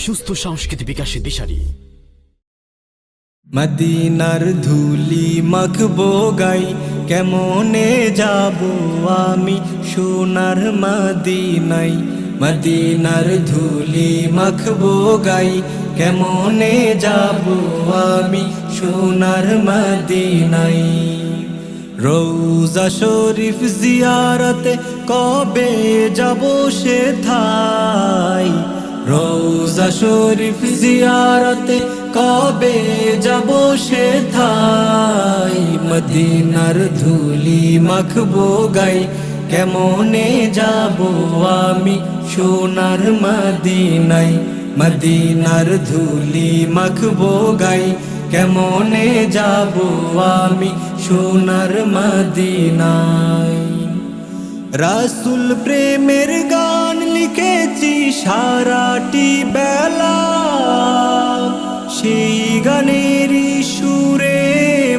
সুস্থ সংস্কৃতি বিকাশের দিশারি। মদিনার ধুলি মাখবো গাই, কেমনে যাব আমি সোনার মদিনায়। মদিনার ধুলি মাখবো গাই, কেমনে যাব আমি সোনার মদিনায়। রওজা শরীফ জিয়ারতে কবে যাব সেথায়। রওজা শরীফ জিয়ারতে কবে যাব সেথায়। মদিনার ধুলি মাখবো গাই, কেমনে যাব আমি সোনার মদিনায়। মদিনার ধুলি মাখবো গাই, কেমনে যাব আমি সোনার মদিনায়। রাসূল প্রেমের গান লিখেছি সারাটি বেলা, সেই গানেরই সুরে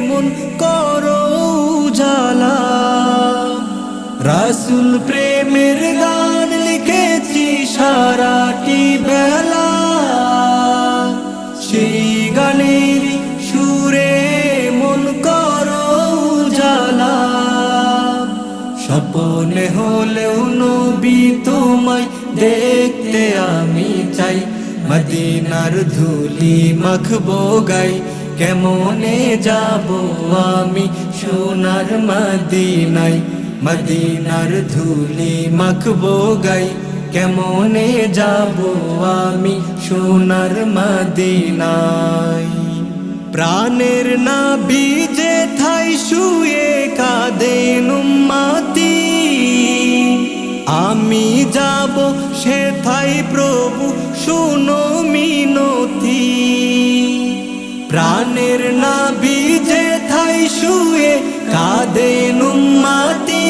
মন করো উজালা। রাসূল প্রেমের গান লিখেছি সারাটি বেলা, সেই গানেরই সুরে মন করো উজালা। স্বপ্নে হলেও নবী তোমায় দেখতে আমি চাই। মদিনার ধুলি মাখবো গাই, কেমনে যাব আমি সোনার মদিনায়। মদিনার ধুলি মাখবো গাই, কেমনে যাব আমি সোনার মদিনায়। প্রাণের নাভি যেথায় শুয়ে কাঁদেন উম্মতি, আমি যাব সেথায় প্রভু শুনো মিনতি। প্রাণের নাভি যেথায় শুয়ে কাঁদেন উম্মতি,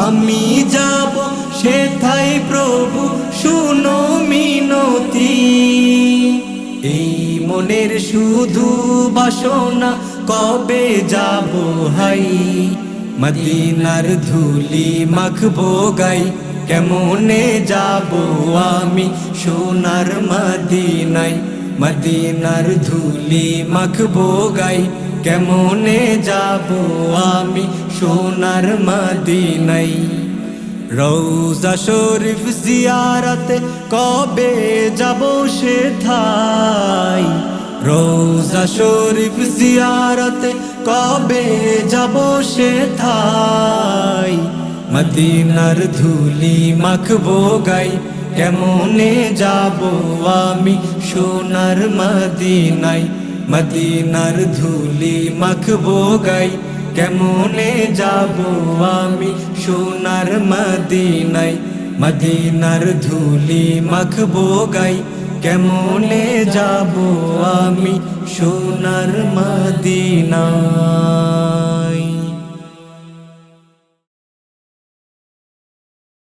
আমি যাব সেথায় প্রভু শুনো মিনতি। এই মনের শুধু বাসনা কবে যাব হাই। মদিনার ধুলি মাখবো গাই, কেমনে যাব আমি সোনার মদিনায়। মদিনার ধুলি মাখবো গাই, কেমনে যাব আমি সোনার মদিনায়। রওজা শরীফ জিয়ারতে কবে যাব সেথায়। রওজা শরীফ জিয়ারতে কবে যাব সেথায়। মদিনার ধুলি মাখবো গাই, কেমনে যাব আমি সোনার মদিনায়। মদিনার ধুলি মাখবো গাই, কেমনে যাব আমি সোনার মদিনায়। মদিনার ধুলি মাখবো গাই, কেমনে যাব আমি সোনার মদিনায়।